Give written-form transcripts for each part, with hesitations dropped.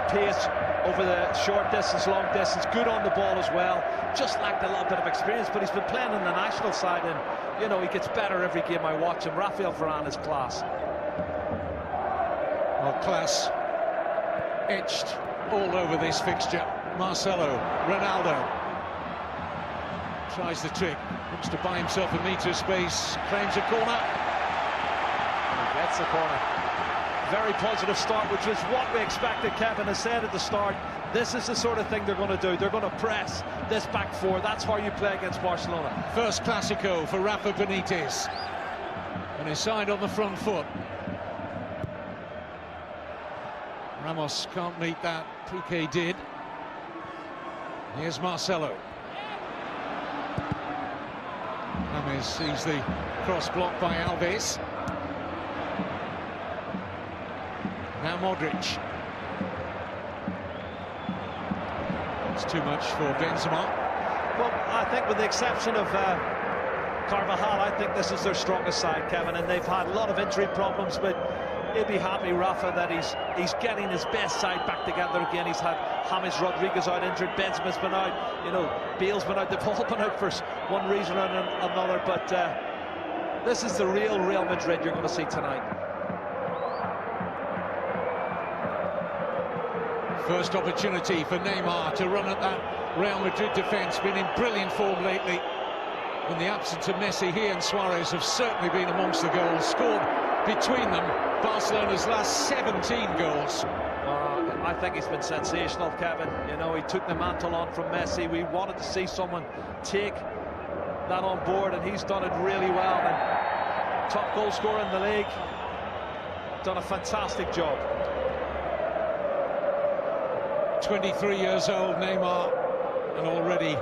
pace over the short distance, long distance, good on the ball as well. Just lacked a little bit of experience, but he's been playing in the national side, and you know, he gets better every game I watch him. Rafael Varane is class. Well, class etched all over this fixture. Marcelo, Ronaldo tries the trick, looks to buy himself a metre of space, claims a corner. He gets the corner. Very positive start, which was what we expected. Kevin has said at the start, this is the sort of thing they're going to do. They're going to press this back four. That's how you play against Barcelona. First Clásico for Rafa Benitez, and his side on the front foot. Ramos can't meet that. Piqué did. Here's Marcelo. James sees the cross blocked by Alves. Now Modric. It's too much for Benzema. Well, I think with the exception of Carvajal, I think this is their strongest side, Kevin, and they've had a lot of injury problems, but he'll be happy, Rafa, that he's getting his best side back together again. He's had James Rodriguez out injured, Benzema's been out, you know, Bale's been out, they've all been out for one reason or another, but this is the real Real Madrid you're going to see tonight. First opportunity for Neymar to run at that Real Madrid defence. Been in brilliant form lately. In the absence of Messi, he and Suarez have certainly been amongst the goals. Scored between them Barcelona's last 17 goals. I think he's been sensational, Kevin. You know, he took the mantle on from Messi. We wanted to see someone take that on board, and he's done it really well. And top goal scorer in the league. Done a fantastic job. 23 years old, Neymar, and already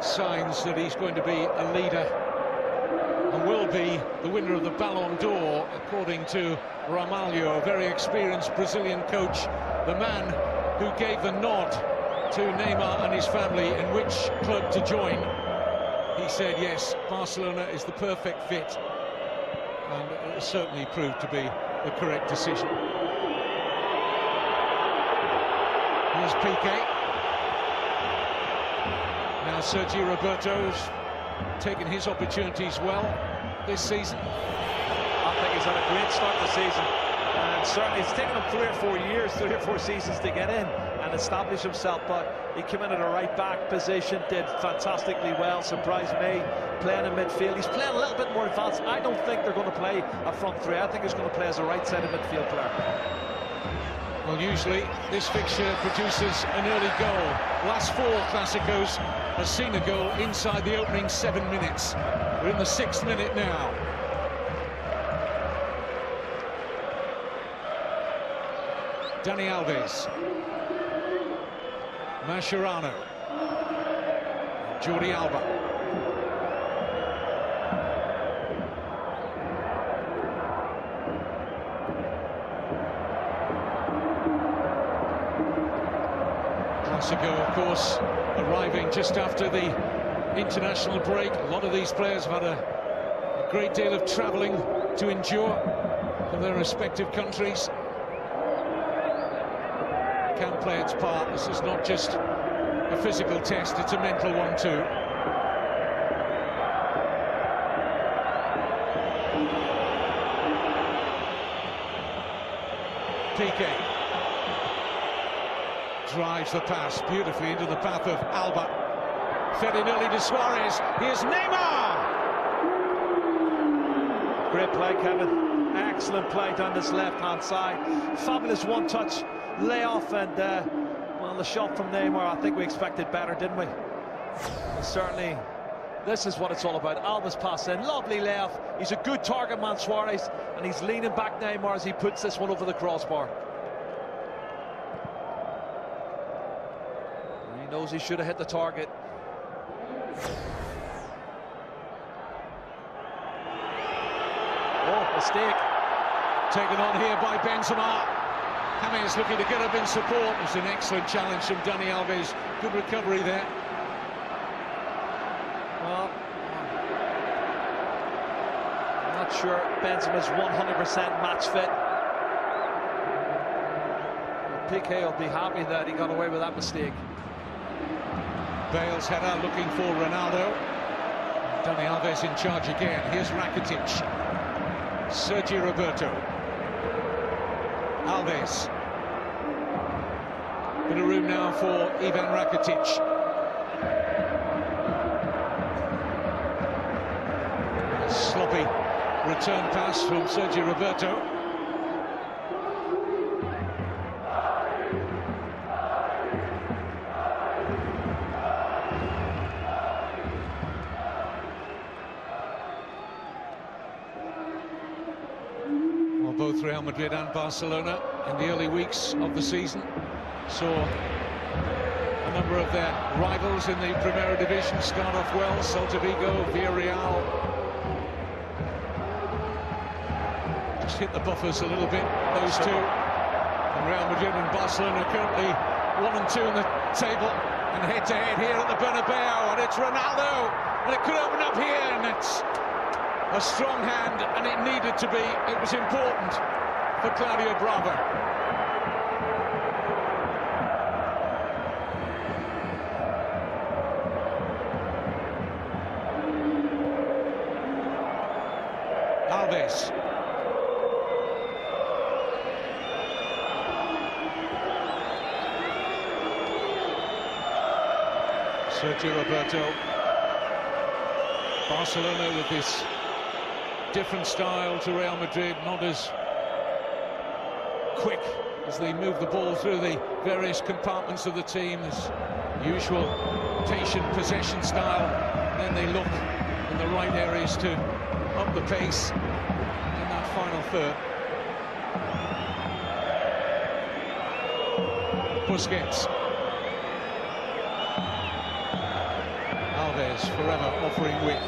signs that he's going to be a leader and will be the winner of the Ballon d'Or, according to Ramalho, a very experienced Brazilian coach, the man who gave the nod to Neymar and his family in which club to join. He said, yes, Barcelona is the perfect fit, and it certainly proved to be the correct decision. Here's Piqué. Now Sergio Roberto's taken his opportunities well this season. I think he's had a great start to the season, and certainly it's taken him 3 or 4 seasons to get in and establish himself, but he came in at a right back position, did fantastically well, surprised me, playing in midfield. He's playing a little bit more advanced. I don't think they're going to play a front three. I think he's going to play as a right-sided midfield player. Well, usually this fixture produces an early goal. Last 4 Clásicos has seen a goal inside the opening 7 minutes. We're in the 6th minute now. Dani Alves. Mascherano. Jordi Alba. Clásico, of course, arriving just after the international break. A lot of these players have had a great deal of travelling to endure for their respective countries. Can play its part. This is not just a physical test, it's a mental one too. Piqué drives the pass beautifully into the path of Alba. Fed in early to Suarez. Here's Neymar! Great play, Kevin. Excellent play down this left-hand side. Fabulous one-touch layoff, and well, the shot from Neymar, I think we expected better, didn't we? And certainly, this is what it's all about. Alba's pass in, lovely layoff. He's a good target man, Suarez, and he's leaning back Neymar as he puts this one over the crossbar. He knows he should have hit the target. Oh, mistake. Taken on here by Benzema. James looking to get up in support. It's an excellent challenge from Dani Alves. Good recovery there. Well, I'm not sure Benzema's 100% match fit. Piqué will be happy that he got away with that mistake. Bale's header looking for Ronaldo. Dani Alves in charge again. Here's Rakitic. Sergio Roberto. Alves. Bit of room now for Ivan Rakitic. A sloppy return pass from Sergio Roberto. Well, both Real Madrid and Barcelona in the early weeks of the season saw a number of their rivals in the Primera Division start off well. Celta Vigo, Villarreal just hit the buffers a little bit, those two. And Real Madrid and Barcelona currently 1 and 2 in the table, and head-to-head here at the Bernabeu, and it's Ronaldo, and it could open up here, and it's a strong hand, and it needed to be. It was important for Claudio Bravo. Alves. Sergio Roberto. Barcelona with this different style to Real Madrid, not as quick as they move the ball through the various compartments of the team. This usual patient possession style, and then they look in the right areas to up the pace in that final third. Busquets. Alves forever offering width.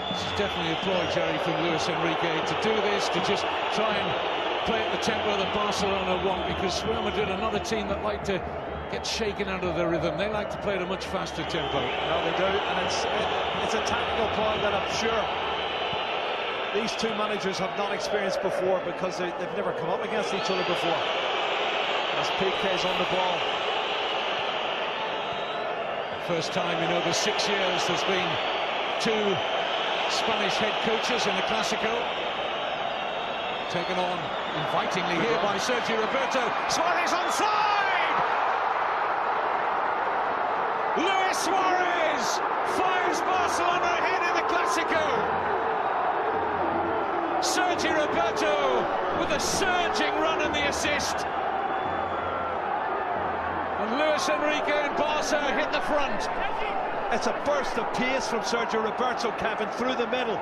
This is definitely a ploy, Jerry, from Luis Enrique to do this, to just try and play at the tempo that Barcelona want, because Real Madrid are not a team that like to get shaken out of their rhythm. They like to play at a much faster tempo. No, they do, and it's a tactical ploy that I'm sure these two managers have not experienced before, because they've never come up against each other before. As Piqué's on the ball. First time in over 6 years there's been two Spanish head coaches in the Clásico. Taken on invitingly here by Sergio Roberto. Suarez onside! Luis Suarez fires Barcelona ahead in the Clásico. Sergio Roberto with a surging run and the assist. And Luis Enrique and Barca hit the front. It's a burst of pace from Sergio Roberto, Kevin, through the middle.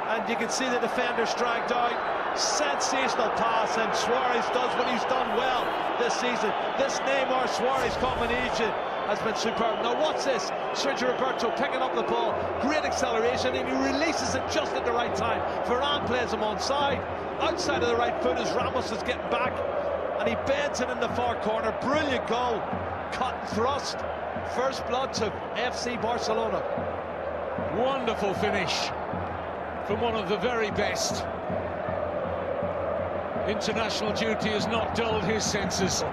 And you can see the defenders dragged out. Sensational pass, and Suarez does what he's done well this season. This Neymar-Suarez combination has been superb. Now watch this. Sergio Roberto picking up the ball. Great acceleration, and he releases it just at the right time. Varane plays him onside. Outside of the right foot as Ramos is getting back. And he bends it in the far corner. Brilliant goal. Cut and thrust. First blood to FC Barcelona. Wonderful finish from one of the very best. International duty has not dulled his senses.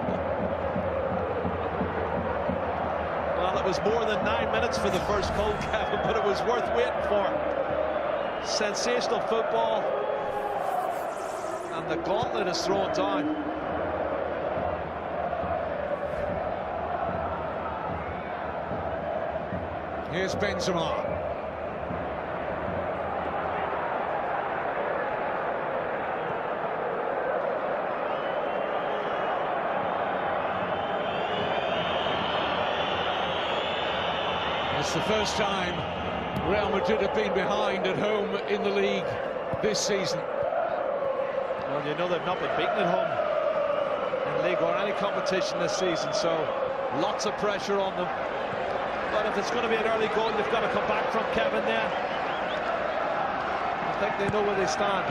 Well, it was more than 9 minutes for the first goal, Kevin, but it was worth waiting for. Sensational football. And the gauntlet is thrown down. Here's Benzema. It's the first time Real Madrid have been behind at home in the league this season. Well, you know they've not been beaten at home in league or any competition this season, so lots of pressure on them. But if it's going to be an early goal, you've got to come back from, Kevin, there. I think they know where they stand.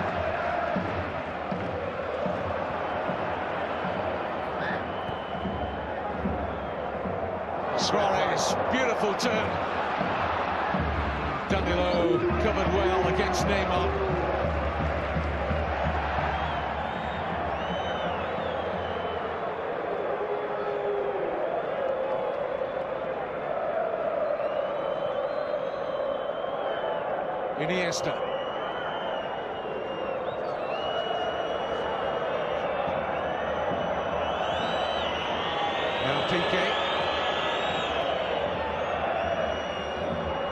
Suarez, beautiful turn. Danilo covered well against Neymar. Iniesta. Now Piqué.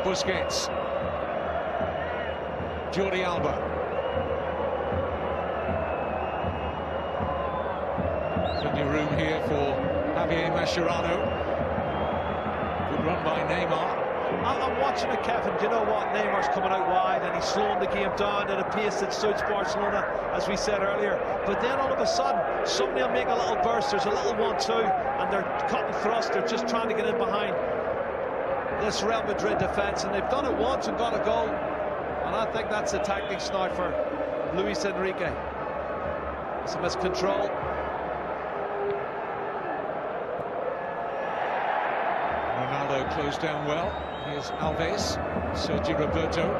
Busquets. Jordi Alba. Plenty of room here for Javier Mascherano. Good run by Neymar. I'm watching it, Kevin. Do you know what? Neymar's coming out wide and he's slowing the game down at a pace that suits Barcelona, as we said earlier. But then all of a sudden, somebody will make a little burst. There's a little 1-2, and they're cutting thrust. They're just trying to get in behind this Real Madrid defence, and they've done it once and got a goal. And I think that's the tactics now for Luis Enrique. Some miscontrol. Ronaldo closed down well. Here's Alves, Sergio Roberto.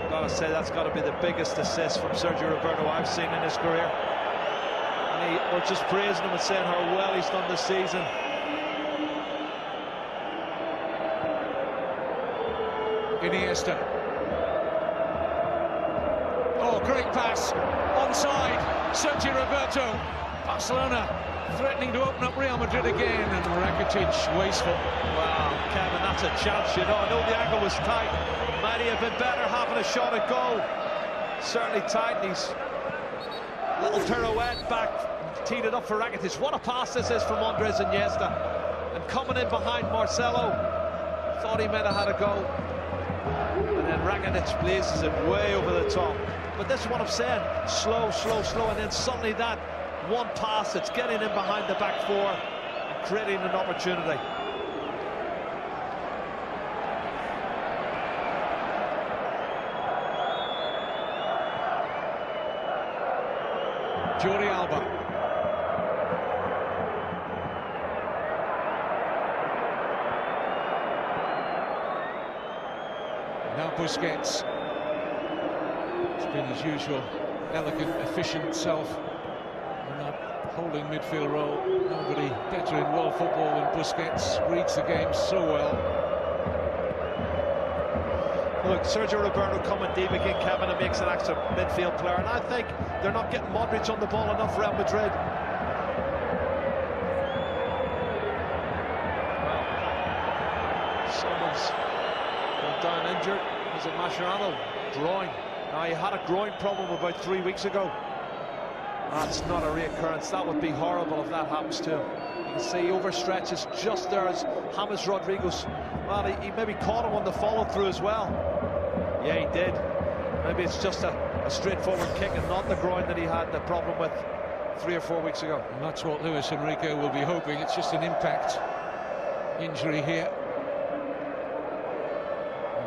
I've got to say that's got to be the biggest assist from Sergio Roberto I've seen in his career. And we're just praising him and saying how well he's done this season. Iniesta. Oh, great pass. Onside. Sergio Roberto. Barcelona threatening to open up Real Madrid again, and Rakitic wasteful. Wow, Kevin, that's a chance, you know. I know the angle was tight. Might he have been better having a shot at goal? Certainly tight. He's little pirouette back, teed it up for Rakitic. What a pass this is from Andres Iniesta. And coming in behind Marcelo, thought he might have had a goal. And then Rakitic blazes it way over the top. But this is what I'm saying. Slow, slow, slow, and then suddenly that one pass that's getting in behind the back four and creating an opportunity. Jordi Alba. Now Busquets. It's been his usual elegant, efficient self. Holding midfield role. Nobody better in world football than Busquets. Reads the game so well. Look, Sergio Roberto coming deep again, Kevin, and makes an extra midfield player. And I think they're not getting Modric on the ball enough, Real Madrid. Well, someone's gone down injured. Is it Mascherano? Groin. Now, he had a groin problem about 3 weeks ago. That's not a reoccurrence. That would be horrible if that happens to him. You can see he overstretches just there as James Rodriguez. Well, he maybe caught him on the follow-through as well. Yeah, he did. Maybe it's just a straightforward kick and not the groin that he had the problem with 3 or 4 weeks ago. And that's what Luis Enrique will be hoping. It's just an impact injury here.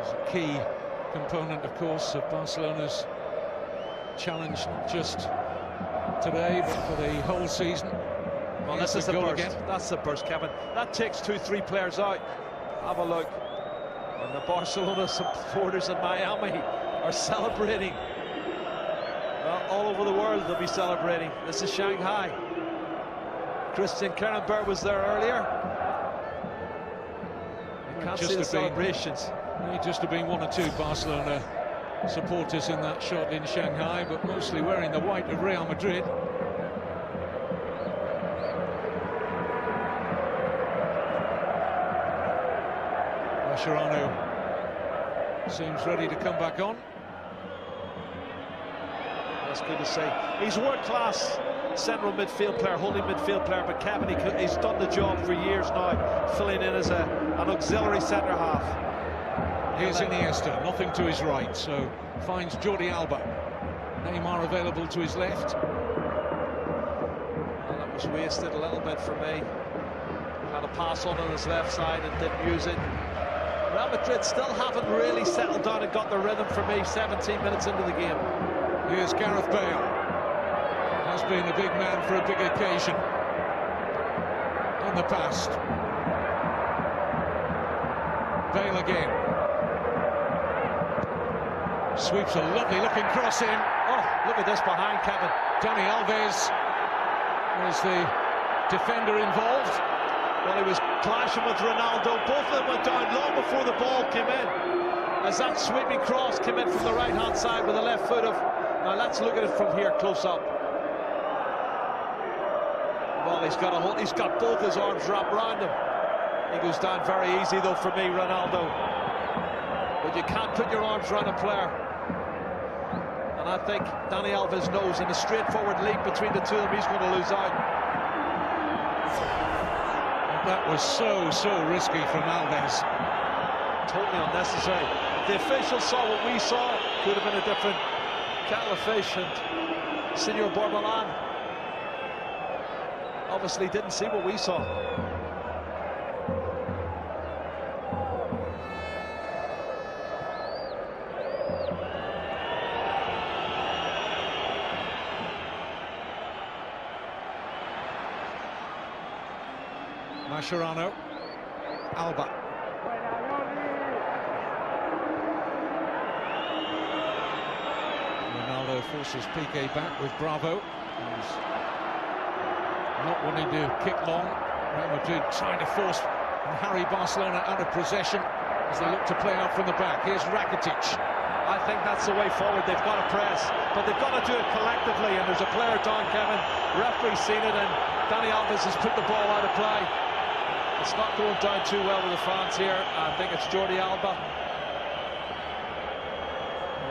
It's a key component, of course, of Barcelona's challenge, not just today, but for the whole season. Well, this is the burst. Again. That's the burst, Kevin. That takes 2-3 players out. Have a look. And the Barcelona supporters in Miami are celebrating. Well, all over the world they'll be celebrating. This is Shanghai. Christian Kernenberg was there earlier. You can't see the celebrations. It just have been 1 or 2 Barcelona supporters in that shot in Shanghai, but mostly wearing the white of Real Madrid. Mascherano seems ready to come back on. That's good to see. He's a world-class central midfield player, holding midfield player, but Kevin, he's done the job for years now, filling in as an auxiliary centre-half. Here's Iniesta, nothing to his right, so finds Jordi Alba. Neymar available to his left. Well, that was wasted a little bit for me. Had a pass on his left side and didn't use it. Real Madrid still haven't really settled down and got the rhythm for me 17 minutes into the game. Here's Gareth Bale. Has been a big man for a big occasion in the past. Bale again. Sweeps a lovely looking cross in. Oh, look at this behind, Kevin. Dani Alves was the defender involved. Well, he was clashing with Ronaldo. Both of them went down long before the ball came in. As that sweeping cross came in from the right-hand side with the left foot of... Now, let's look at it from here, close up. Well, he's got both his arms wrapped around him. He goes down very easy, though, for me, Ronaldo. But you can't put your arms around a player. And I think Dani Alves knows in a straightforward leap between the two of them, he's going to lose out. That was so risky from Alves. Totally unnecessary. If the officials saw what we saw, could have been a different kettle of fish. And Senor Borbalán obviously didn't see what we saw. Mascherano, Alba. Ronaldo forces Piqué back with Bravo. He's not wanting to kick long. Real Madrid trying to force and harry Barcelona out of possession as they look to play out from the back. Here's Rakitic. I think that's the way forward. They've got to press, but they've got to do it collectively. And there's a player down, Kevin. Referee's seen it, and Dani Alves has put the ball out of play. It's not going down too well with the fans here. I think it's Jordi Alba.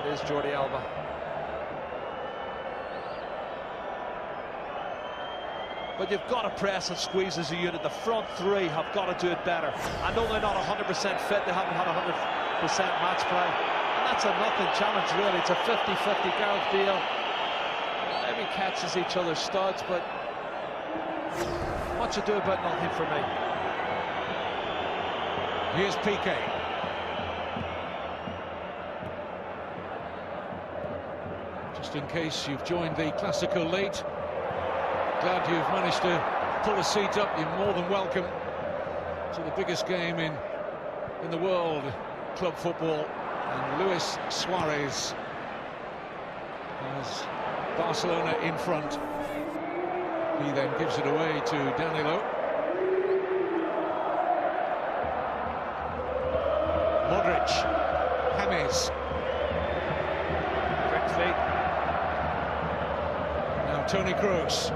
It is Jordi Alba. But you've got to press and squeeze as a unit. The front three have got to do it better. I know they're not 100% fit. They haven't had 100% match play. And that's a nothing challenge, really. It's a 50-50 Gareth Bale. Maybe catches each other's studs, but what you do about nothing for me. Here's Piqué. Just in case you've joined the Clásico late, glad you've managed to pull a seat up. You're more than welcome to the biggest game in the world, club football. And Luis Suarez has Barcelona in front. He then gives it away to Danilo. Modric, James. Quick feet. Now Toni Kroos.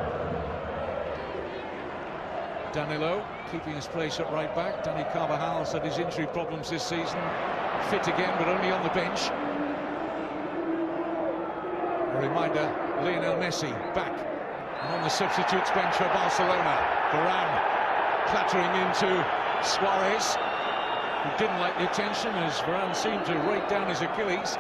Danilo keeping his place at right back. Dani Carvajal's had his injury problems this season. Fit again, but only on the bench. A reminder, Lionel Messi back and on the substitutes bench for Barcelona. Varane clattering into Suarez, who didn't like the attention as Varane seemed to rake down his Achilles.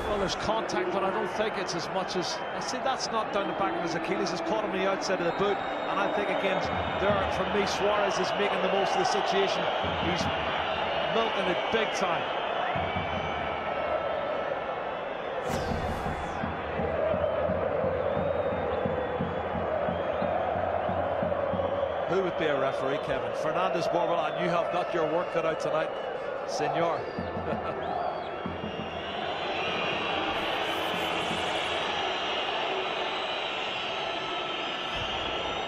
Well, there's contact, but I don't think it's as much as... I see that's not down the back of his Achilles. It's caught on the outside of the boot. And I think, again, there, for me, Suarez is making the most of the situation. He's milking it big time. Who would be a referee, Kevin? Fernandez, Borbalán, you have got your work cut out tonight, senor.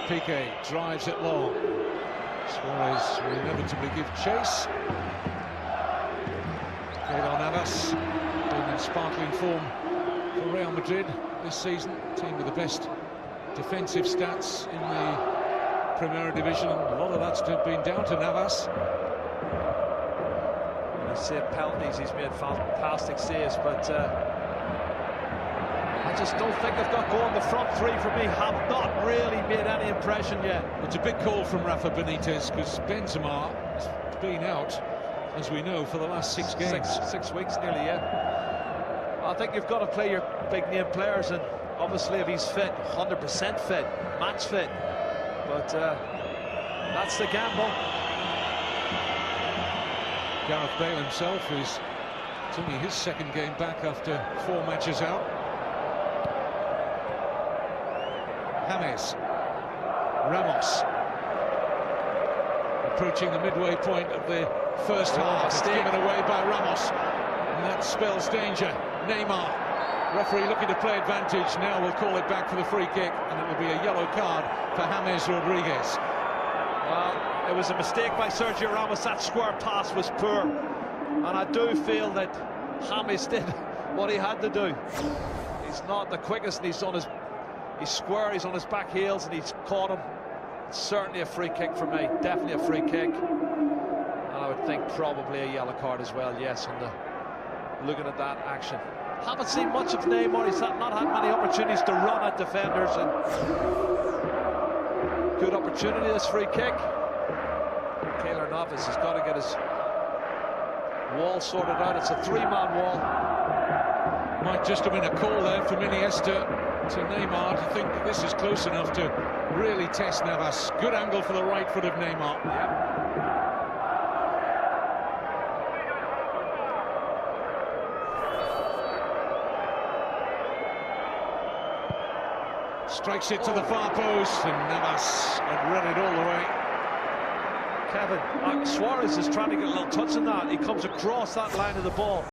Piqué drives it long. Suarez will inevitably give chase. Keylor Navas been in sparkling form for Real Madrid this season. Team with the best defensive stats in the Primera Division, and a lot of that's been down to Navas. When I say penalties, he's made fantastic saves, but I just don't think they've got going. The front three for me have not really made any impression yet. It's a big call from Rafa Benitez because Benzema has been out, as we know, for the last 6 games. Six weeks nearly, yeah. I think you've got to play your big name players, and obviously if he's fit, 100% fit, match fit. But that's the gamble. Gareth Bale himself is, it's only his second game back after 4 matches out. James, Ramos, approaching the midway point of the first half. It's given away by Ramos, and that spells danger. Neymar, referee looking to play advantage, now will call it back for the free kick, and it will be a yellow card for James Rodriguez. Well, it was a mistake by Sergio Ramos. That square pass was poor, and I do feel that James did what he had to do. He's not the quickest, and he's square, he's on his back heels, and he's caught him. It's certainly a free kick for me, definitely a free kick. And I would think probably a yellow card as well, yes, looking at that action. Haven't seen much of Neymar. He's not had many opportunities to run at defenders, and good opportunity, this free kick. Keylor Navas has got to get his wall sorted out. It's a three-man wall. Might just have been a call there from Iniesta to Neymar to think that this is close enough to really test Navas. Good angle for the right foot of Neymar. Yeah. Strikes it to the far post, and Navas had read it all the way. Kevin, Suarez is trying to get a little touch on that. He comes across that line of the ball.